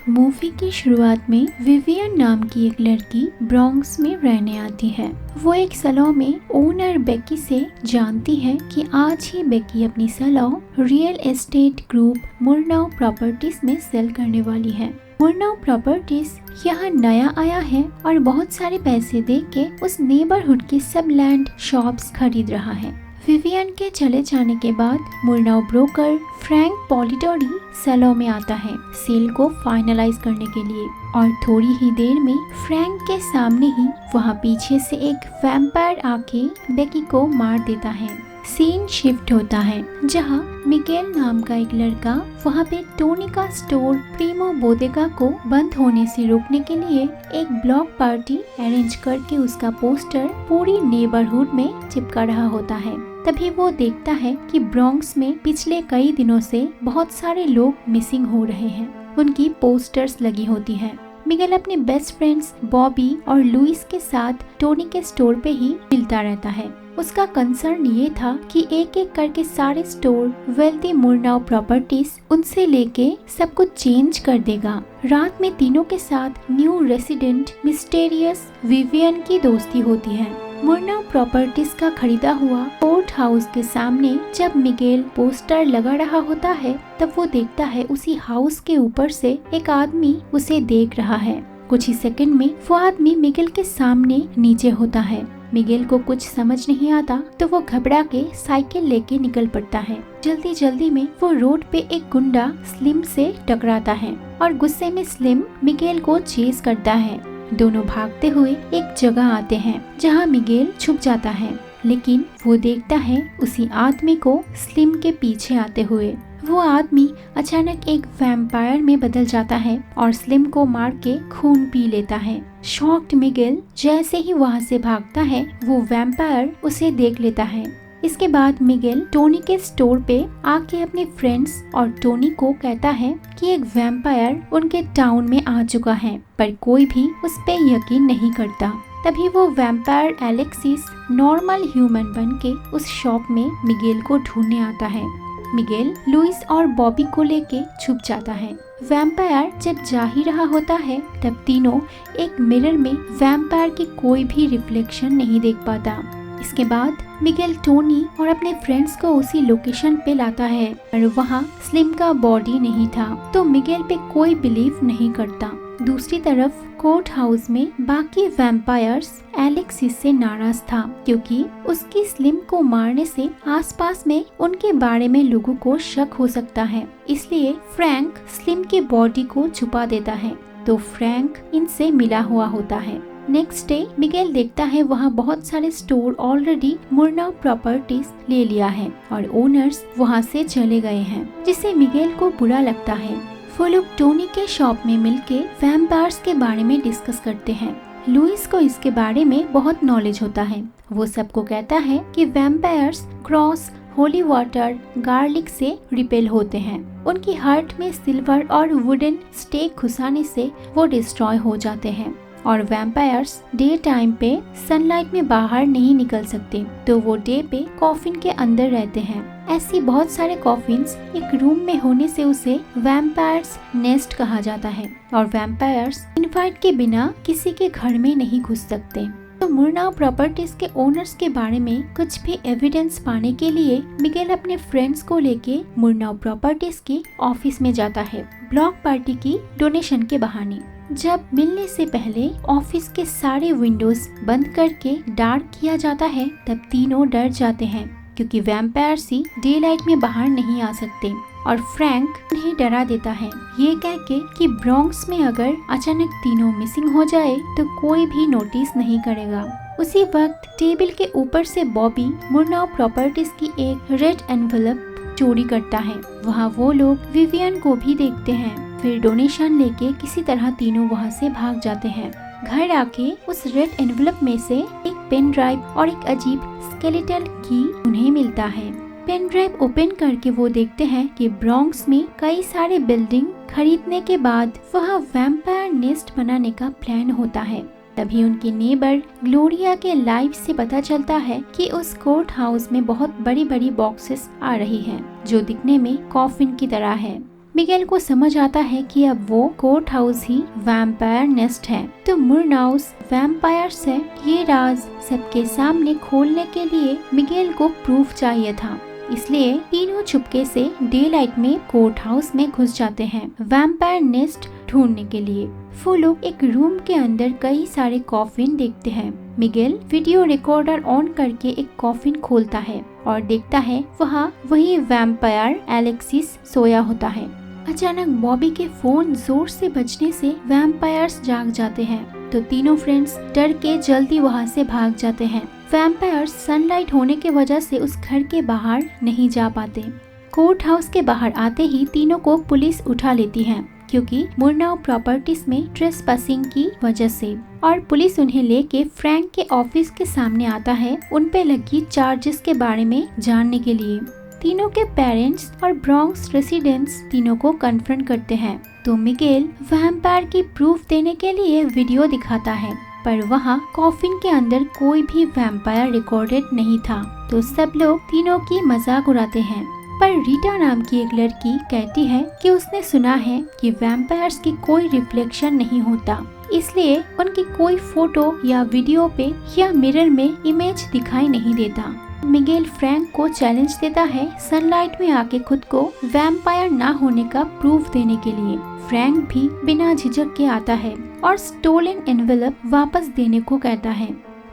Movie की शुरुआत में विवियन नाम की एक लड़की ब्रॉन्क्स में रहने आती है। वो एक सैलून में ओनर बेकी से जानती है कि आज ही बेकी अपनी salon real estate group Murnau properties में सेल करने वाली है। मुरनाउ प्रॉपर्टीज यहाँ नया आया है और बहुत सारे पैसे दे के उस नेबरहुड के सब लैंड शॉप्स खरीद रहा है। विवियन के चले जाने के बाद मुरनाउ ब्रोकर फ्रैंक पॉलिडोरी सैलून में आता है सेल को फाइनलाइज करने के लिए और थोड़ी ही देर में फ्रैंक के सामने ही वहाँ पीछे से एक वैम्पायर आके बेकी को मार देता है। सीन शिफ्ट होता है जहाँ मिगेल नाम का एक लड़का वहाँ पे टोनी का स्टोर प्रीमो बोदेगा को बंद होने से रोकने के लिए एक ब्लॉक पार्टी अरेंज करके उसका पोस्टर पूरी नेबरहुड में चिपका रहा होता है। तभी वो देखता है कि ब्रॉन्क्स में पिछले कई दिनों से बहुत सारे लोग मिसिंग हो रहे हैं। उनकी पोस्टर्स लगी होती हैं। मिगेल अपने बेस्ट फ्रेंड्स बॉबी और लुइस के साथ टोनी के स्टोर पे ही मिलता रहता है। उसका कंसर्न ये था कि एक एक करके सारे स्टोर वेल्थी मुरनाउ प्रॉपर्टीज उनसे लेके सब कुछ चेंज कर देगा। रात में तीनों के साथ न्यू रेसिडेंट मिस्टेरियस विवियन की दोस्ती होती है। मुरनाउ प्रॉपर्टीज का खरीदा हुआ कोर्ट हाउस के सामने जब मिगेल पोस्टर लगा रहा होता है तब वो देखता है उसी हाउस के ऊपर से एक आदमी उसे देख रहा है। कुछ ही सेकंड में वो आदमी मिगेल के सामने नीचे होता है। मिगेल को कुछ समझ नहीं आता तो वो घबरा के साइकिल लेके निकल पड़ता है। जल्दी जल्दी में वो रोड पे एक गुंडा स्लिम से टकराता है और गुस्से में स्लिम मिगेल को चेस करता है। दोनों भागते हुए एक जगह आते हैं जहाँ मिगेल छुप जाता है, लेकिन वो देखता है उसी आदमी को स्लिम के पीछे आते हुए। वो आदमी अचानक एक वैम्पायर में बदल जाता है और स्लिम को मार के खून पी लेता है। शॉक्ड मिगेल जैसे ही वहाँ से भागता है वो वैम्पायर उसे देख लेता है। इसके बाद मिगेल टोनी के स्टोर पे आके अपने फ्रेंड्स और टोनी को कहता है कि एक वैम्पायर उनके टाउन में आ चुका है, पर कोई भी उस पे यकीन नहीं करता। तभी वो वैम्पायर एलेक्सिस नॉर्मल ह्यूमन बन के उस शॉप में मिगेल को ढूंढने आता है। मिगेल लुइस और बॉबी को लेके छुप जाता है। वैम्पायर जब जा ही रहा होता है तब तीनों एक मिरर में वैम्पायर की कोई भी रिफ्लेक्शन नहीं देख पाता। इसके बाद मिगेल टोनी और अपने फ्रेंड्स को उसी लोकेशन पे लाता है और वहाँ स्लिम का बॉडी नहीं था, तो मिगेल पे कोई बिलीव नहीं करता। दूसरी तरफ कोर्ट हाउस में बाकी वैम्पायर्स एलेक्सिस से नाराज था क्योंकि उसकी स्लिम को मारने से आसपास में उनके बारे में लोगों को शक हो सकता है। इसलिए फ्रैंक स्लिम की बॉडी को छुपा देता है, तो फ्रैंक इनसे मिला हुआ होता है। नेक्स्ट डे मिगेल देखता है वहाँ बहुत सारे स्टोर ऑलरेडी मुरनाउ प्रॉपर्टीज ले लिया है और ओनर्स वहाँ से चले गए हैं, जिससे मिगेल को बुरा लगता है। वो लोग टोनी के शॉप में मिलके वैम्पायर्स के बारे में डिस्कस करते हैं। लुइस को इसके बारे में बहुत नॉलेज होता है। वो सबको कहता है कि vampires cross holy water garlic से रिपेल होते हैं। उनकी हार्ट में सिल्वर और वुडन स्टेक घुसाने से वो डिस्ट्रॉय हो जाते हैं और वैम्पायर्स डे टाइम पे सनलाइट में बाहर नहीं निकल सकते, तो वो डे पे कॉफिन के अंदर रहते हैं। ऐसी बहुत सारे कॉफिन्स एक रूम में होने से उसे वैम्पायर्स नेस्ट कहा जाता है और वैम्पायर्स इनवाइट के बिना किसी के घर में नहीं घुस सकते। तो मुरनाउ प्रॉपर्टीज के ओनर्स के बारे में कुछ भी एविडेंस पाने के लिए मिगेल अपने फ्रेंड्स को लेके मुरनाउ प्रॉपर्टीज के ऑफिस में जाता है, ब्लॉक पार्टी की डोनेशन के बहाने। जब मिलने से पहले ऑफिस के सारे विंडोज बंद करके डार्क किया जाता है तब तीनों डर जाते हैं क्योंकि वैम्पायर्स ही डे लाइट में बाहर नहीं आ सकते और फ्रैंक उन्हें डरा देता है ये कह के कि ब्रॉन्क्स में अगर अचानक तीनों मिसिंग हो जाए तो कोई भी नोटिस नहीं करेगा। उसी वक्त टेबल के ऊपर से बॉबी मुरनाउ प्रॉपर्टीज की एक रेड एनवेलप चोरी करता है। वहाँ वो लोग विवियन को भी देखते हैं। फिर डोनेशन लेके किसी तरह तीनों वहाँ से भाग जाते हैं। घर आके उस रेड एनवेलप में से एक पेन ड्राइव और एक अजीब स्केलेटल की उन्हें मिलता है। पेन ड्राइव ओपन करके वो देखते हैं कि ब्रॉन्क्स में कई सारे बिल्डिंग खरीदने के बाद वहाँ वैम्पायर नेस्ट बनाने का प्लान होता है। तभी उनकी नेबर ग्लोरिया के लाइफ से पता चलता है कि उस कोर्ट हाउस में बहुत बड़ी बड़ी बॉक्सेस आ रही हैं, जो दिखने में कॉफिन की तरह है। मिगेल को समझ आता है कि अब वो कोर्ट हाउस ही वैम्पायर नेस्ट है। तो मुरनाउस वैम्पायर्स है, ये राज सबके सामने खोलने के लिए मिगेल को प्रूफ चाहिए था। इसलिए तीनों चुपके से डे लाइट में कोर्ट हाउस में घुस जाते हैं वैम्पायर नेस्ट ढूंढने के लिए। वो लोग एक रूम के अंदर कई सारे कॉफिन देखते हैं। मिगेल वीडियो रिकॉर्डर ऑन करके एक कॉफिन खोलता है और देखता है वहाँ वही वैम्पायर एलेक्सिस सोया होता है। अचानक बॉबी के फोन जोर से बजने से वैम्पायर्स जाग जाते हैं। तो तीनों फ्रेंड्स डर के जल्दी वहाँ से भाग जाते हैं। वैम्पायर्स सनलाइट होने के वजह से उस घर के बाहर नहीं जा पाते। कोर्ट हाउस के बाहर आते ही तीनों को पुलिस उठा लेती है क्योंकि मुरनाउ प्रॉपर्टीज में ट्रेसपासिंग की वजह से, और पुलिस उन्हें लेके फ्रैंक के ऑफिस के सामने आता है उन पे लगी चार्जेस के बारे में जानने के लिए। तीनों के पेरेंट्स और ब्रॉन्क्स रेसिडेंट्स तीनों को कन्फ्रंट करते हैं। तो मिगेल वैम्पायर की प्रूफ देने के लिए वीडियो दिखाता है, पर वहाँ कॉफिन के अंदर कोई भी वैम्पायर रिकॉर्डेड नहीं था। तो सब लोग तीनों की मजाक उड़ाते हैं, पर रीटा नाम की एक लड़की कहती है कि उसने सुना है कि वैम्पायर्स की कोई रिफ्लेक्शन नहीं होता, इसलिए उनकी कोई फोटो या वीडियो पे या मिरर में इमेज दिखाई नहीं देता। मिगेल फ्रैंक को चैलेंज देता है सनलाइट में आके खुद को वैम्पायर ना होने का प्रूफ देने के लिए। फ्रैंक भी बिना झिझक के आता है और स्टोलन एनवेलप वापस देने को कहता है।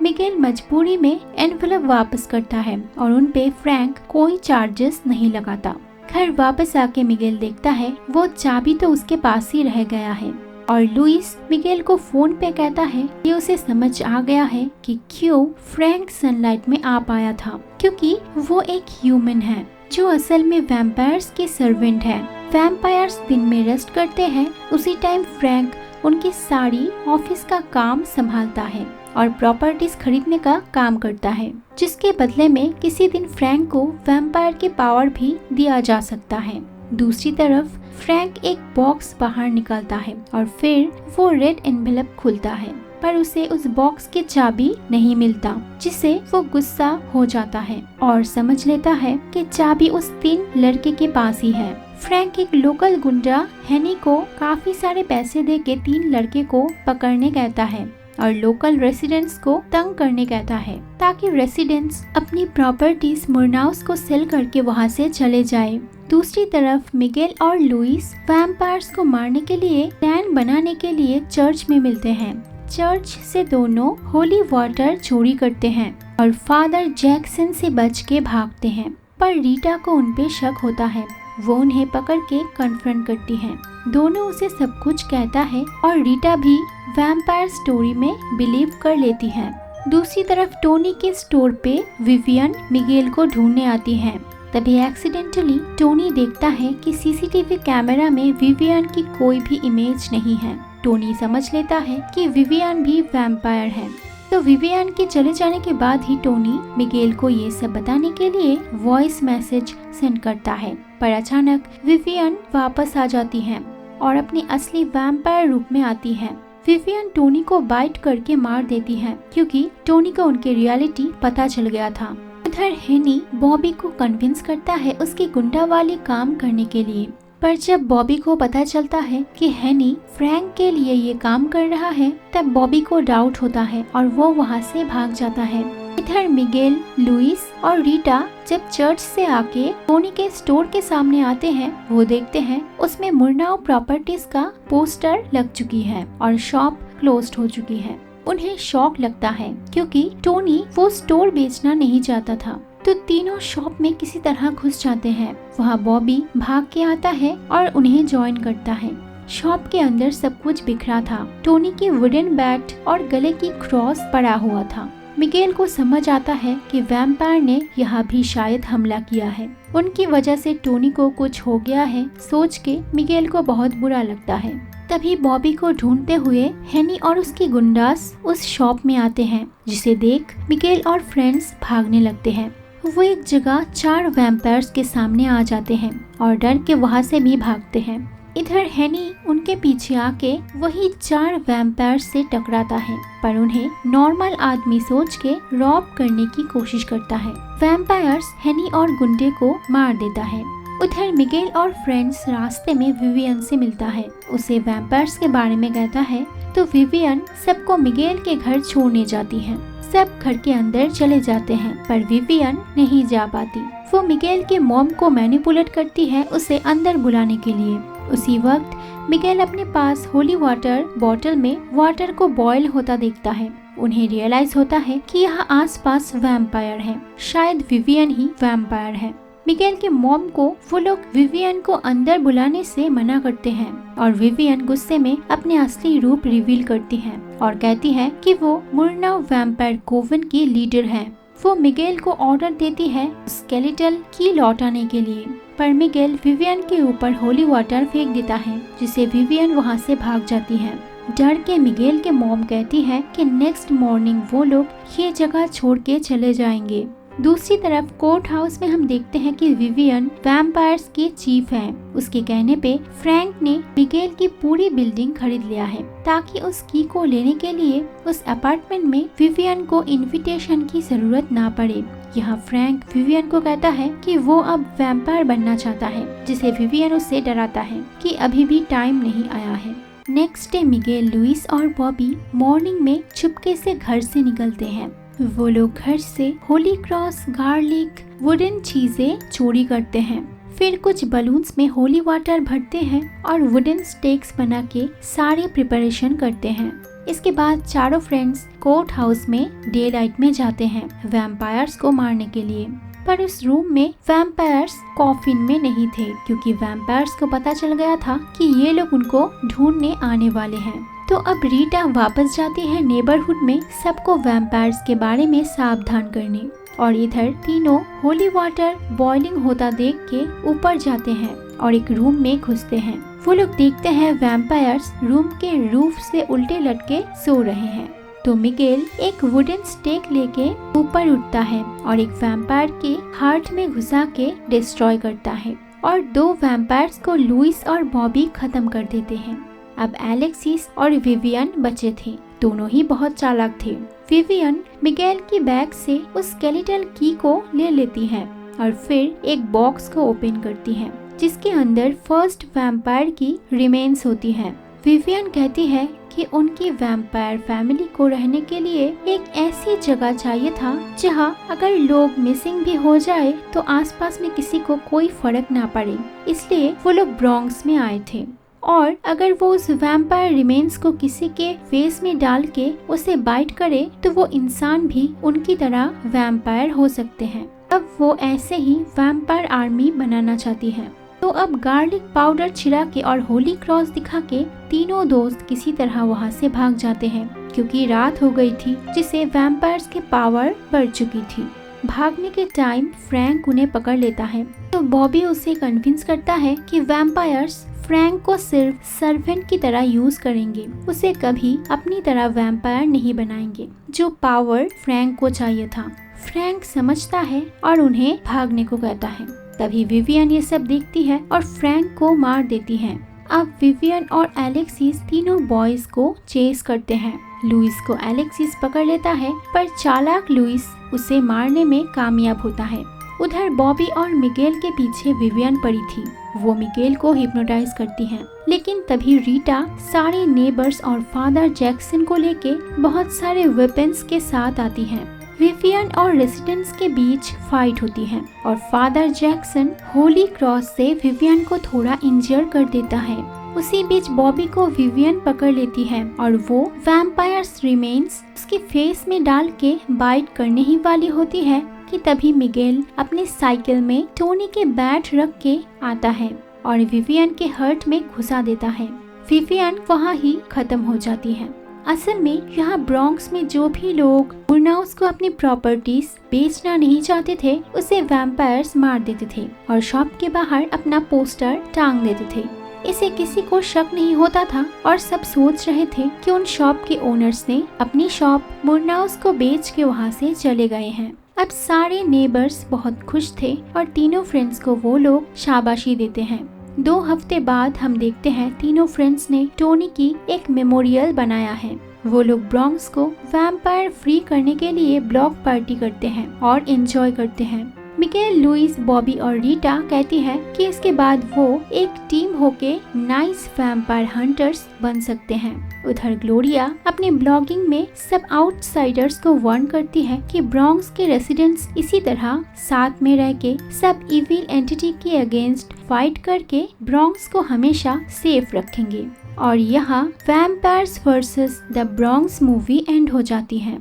मिगेल मजबूरी में एनवेलप वापस करता है और उन पे फ्रैंक कोई चार्जेस नहीं लगाता। घर वापस आके मिगेल देखता है वो चाबी तो उसके पास ही रह गया है, और लुइस मिगेल को फोन पे कहता है कि उसे समझ आ गया है कि क्यों फ्रैंक सनलाइट में आ पाया था, क्योंकि वो एक ह्यूमन है जो असल में वैम्पायर्स के सर्वेंट है। वैम्पायर्स दिन में रेस्ट करते हैं, उसी टाइम फ्रैंक उनकी सारी ऑफिस का काम संभालता है और प्रॉपर्टीज खरीदने का काम करता है, जिसके बदले में किसी दिन फ्रैंक को वैम्पायर की पावर भी दिया जा सकता है। दूसरी तरफ फ्रैंक एक बॉक्स बाहर निकालता है और फिर वो रेड एनवेलप खुलता है, पर उसे उस बॉक्स की चाबी नहीं मिलता, जिससे वो गुस्सा हो जाता है और समझ लेता है कि चाबी उस 3 लड़के के पास ही है। फ्रैंक एक लोकल गुंडा हेनी को काफी सारे पैसे दे के 3 लड़के को पकड़ने कहता है और लोकल रेसिडेंट्स को तंग करने कहता है, ताकि रेसिडेंट्स अपनी प्रॉपर्टीज मुरनाउस को सेल करके वहाँ से चले जाए। दूसरी तरफ मिगेल और लुइस वैम्पायर्स को मारने के लिए प्लान बनाने के लिए चर्च में मिलते हैं। चर्च से दोनों होली वाटर चोरी करते हैं और फादर जैक्सन से बच के भागते हैं, पर रीटा को उन पे शक होता है। वो उन्हें पकड़ के कन्फ्रंट करती है। दोनों उसे सब कुछ कहता है और रीटा भी वैम्पायर स्टोरी में बिलीव कर लेती है। दूसरी तरफ टोनी के स्टोर पे विवियन मिगेल को ढूंढने आती है। तभी एक्सीडेंटली टोनी देखता है कि सीसीटीवी कैमरा में विवियन की कोई भी इमेज नहीं है। टोनी समझ लेता है कि विवियन भी वैम्पायर है। तो विवियन के चले जाने के बाद ही टोनी मिगेल को ये सब बताने के लिए वॉइस मैसेज सेंड करता है, पर अचानक विवियन वापस आ जाती है और अपनी असली वैम्पायर रूप में आती है। विवियन टोनी को बाइट करके मार देती है क्योंकि टोनी को उनकी रियलिटी पता चल गया था। इधर हेनी बॉबी को कन्विंस करता है उसकी गुंडा वाली काम करने के लिए, पर जब बॉबी को पता चलता है कि हेनी फ्रैंक के लिए ये काम कर रहा है, तब बॉबी को डाउट होता है और वो वहाँ से भाग जाता है। इधर मिगेल, लुइस और रीटा जब चर्च से आके टोनी के स्टोर के सामने आते हैं, वो देखते हैं उसमें मुरनाउ प्रॉपर्टीज का पोस्टर लग चुकी है और शॉप क्लोज्ड हो चुकी है। उन्हें शॉक लगता है क्योंकि टोनी वो स्टोर बेचना नहीं चाहता था। तो तीनों शॉप में किसी तरह घुस जाते हैं। वहाँ बॉबी भाग के आता है और उन्हें ज्वाइन करता है। शॉप के अंदर सब कुछ बिखरा था। टोनी की वुडन बैट और गले की क्रॉस पड़ा हुआ था। मिगेल को समझ आता है कि वैम्पायर ने यहाँ भी शायद हमला किया है। उनकी वजह से टोनी को कुछ हो गया है सोच के मिगेल को बहुत बुरा लगता है। तभी बॉबी को ढूंढते हुए हेनी और उसकी गुंडास उस शॉप में आते हैं, जिसे देख मिगेल और फ्रेंड्स भागने लगते हैं। वो एक जगह 4 वैम्पायर्स के सामने आ जाते हैं और डर के वहाँ से भी भागते हैं। इधर हेनी उनके पीछे आके वही 4 वैम्पायर्स से टकराता है, पर उन्हें नॉर्मल आदमी सोच के रॉब करने की कोशिश करता है। वैम्पायर्स हेनी और गुंडे को मार देता है। उधर मिगेल और फ्रेंड्स रास्ते में विवियन से मिलता है, उसे वैम्पायर्स के बारे में कहता है, तो विवियन सबको मिगेल के घर छोड़ने जाती है। सब घर के अंदर चले जाते हैं पर विवियन नहीं जा पाती। वो मिगेल के मॉम को मैनिपुलेट करती है उसे अंदर बुलाने के लिए। उसी वक्त मिगेल अपने पास होली वाटर बॉटल में वाटर को बॉयल होता देखता है। उन्हें रियलाइज होता है कि यहाँ आसपास वैम्पायर है, शायद विवियन ही वैम्पायर है। मिगेल के मॉम को वो लोग विवियन को अंदर बुलाने से मना करते हैं और विवियन गुस्से में अपने असली रूप रिवील करती है और कहती है कि वो मुर्नाव वैम्पायर कोवन की लीडर है। वो मिगेल को ऑर्डर देती है स्केलेटल की लौटाने के लिए, पर मिगेल विवियन के ऊपर होली वाटर फेंक देता है जिसे विवियन वहाँ से भाग जाती है। डर के मिगेल के मॉम कहती है कि नेक्स्ट मॉर्निंग वो लोग ये जगह छोड़ के चले जाएंगे। दूसरी तरफ कोर्ट हाउस में हम देखते हैं कि विवियन वैम्पायर्स के चीफ है। उसके कहने पे फ्रैंक ने मिगेल की पूरी बिल्डिंग खरीद लिया है ताकि उस की को लेने के लिए उस अपार्टमेंट में विवियन को इनविटेशन की जरूरत ना पड़े। यहाँ फ्रैंक विवियन को कहता है कि वो अब वैम्पायर बनना चाहता है, जिसे विवियन उससे डराता है कि अभी भी टाइम नहीं आया है। नेक्स्ट डे मिगेल, लुइस और बॉबी मॉर्निंग में चुपके से घर से निकलते हैं। वो लोग घर से होली क्रॉस, गार्लिक, वुडन चीजें चोरी करते हैं। फिर कुछ बलून्स में होली वाटर भरते हैं और वुडन स्टेक्स बना के सारे प्रिपरेशन करते हैं। इसके बाद चारों फ्रेंड्स कोर्ट हाउस में डे लाइट में जाते हैं वैम्पायर्स को मारने के लिए। पर उस रूम में वैम्पायर्स कॉफिन में नहीं थे क्योंकि वैम्पायर्स को पता चल गया था कि ये लोग उनको ढूंढने आने वाले हैं। तो अब रीटा वापस जाती है नेबरहुड में सबको वैम्पायर्स के बारे में सावधान करने, और इधर तीनों होली वाटर बॉइलिंग होता देख के ऊपर जाते हैं और एक रूम में घुसते हैं। वो लोग देखते हैं वैम्पायर्स रूम के रूफ से उल्टे लटके सो रहे हैं। तो मिगेल एक वुडन स्टेक लेके ऊपर उठता है और एक वैम्पायर के हार्ट में घुसा के डिस्ट्रॉय करता है और 2 वैम्पायर्स को लुइस और बॉबी खत्म कर देते हैं। अब एलेक्सिस और विवियन बचे थे, दोनों ही बहुत चालाक थे। विवियन मिगेल की बैग से उस स्केलेटल की को ले लेती है और फिर एक बॉक्स को ओपन करती है जिसके अंदर फर्स्ट वैम्पायर की रिमेन्स होती है। विवियन कहती है कि उनकी वैम्पायर फैमिली को रहने के लिए एक ऐसी जगह चाहिए था जहां अगर लोग मिसिंग भी हो जाए तो आसपास में किसी को कोई फर्क ना पड़े, इसलिए वो लोग ब्रॉन्क्स में आए थे। और अगर वो उस वैम्पायर रिमेन्स को किसी के फेस में डाल के उसे बाइट करे तो वो इंसान भी उनकी तरह वैम्पायर हो सकते हैं। अब वो ऐसे ही वैम्पायर आर्मी बनाना चाहती है। तो अब गार्लिक पाउडर छिड़ा के और होली क्रॉस दिखा के तीनों दोस्त किसी तरह वहाँ से भाग जाते हैं क्योंकि रात हो गई थी जिससे वैम्पायर्स के पावर बढ़ चुकी थी। भागने के टाइम फ्रैंक उन्हें पकड़ लेता है तो बॉबी उसे कन्विंस करता है कि वैम्पायर्स फ्रैंक को सिर्फ सर्वेंट की तरह यूज करेंगे, उसे कभी अपनी तरह वैम्पायर नहीं बनाएंगे, जो पावर फ्रैंक को चाहिए था। फ्रैंक समझता है और उन्हें भागने को कहता है। तभी विवियन ये सब देखती है और फ्रैंक को मार देती है। अब विवियन और एलेक्सिस तीनों बॉयज को चेस करते हैं। लुइस को एलेक्सिस पकड़ लेता है पर चालाक लुइस उसे मारने में कामयाब होता है। उधर बॉबी और मिगेल के पीछे विवियन पड़ी थी। वो मिगेल को हिप्नोटाइज करती है, लेकिन तभी रीटा सारे नेबर्स और फादर जैक्सन को लेके बहुत सारे वेपन्स के साथ आती है। विवियन और रेसिडेंट्स के बीच फाइट होती है और फादर जैक्सन होली क्रॉस से विवियन को थोड़ा इंजर कर देता है। उसी बीच बॉबी को विवियन पकड़ लेती है और वो वैम्पायर्स रिमेन्स उसके फेस में डाल के बाइट करने ही वाली होती है कि तभी मिगेल अपने साइकिल में टोनी के बैट रख के आता है और विवियन के हर्ट में घुसा देता है। विवियन वहाँ ही खत्म हो जाती है। असल में यहाँ ब्रॉन्क्स में जो भी लोग मुर्नाउस को अपनी प्रॉपर्टीज बेचना नहीं चाहते थे उसे वैम्पायर्स मार देते थे और शॉप के बाहर अपना पोस्टर टांग देते थे। इसे किसी को शक नहीं होता था और सब सोच रहे थे कि उन शॉप के ओनर्स ने अपनी शॉप मुर्नाउस को बेच के वहाँ से चले गए हैं। अब सारे नेबर्स बहुत खुश थे और तीनों फ्रेंड्स को वो लोग शाबाशी देते हैं। 2 हफ्ते बाद हम देखते हैं तीनों फ्रेंड्स ने टोनी की एक मेमोरियल बनाया है। वो लोग ब्रॉन्क्स को वैम्पायर फ्री करने के लिए ब्लॉक पार्टी करते हैं और एंजॉय करते हैं। मिकेल, लुइस, बॉबी और रीटा कहती है कि इसके बाद वो एक टीम होके नाइस वैम्पायर हंटर्स बन सकते हैं। उधर ग्लोरिया अपने ब्लॉगिंग में सब आउटसाइडर्स को वार्न करती है कि ब्रॉन्क्स के रेसिडेंट्स इसी तरह साथ में रह के सब इविल एंटिटी के अगेंस्ट फाइट करके ब्रॉन्क्स को हमेशा सेफ रखेंगे। और यहाँ vampires versus the Bronx movie and हो जाती है।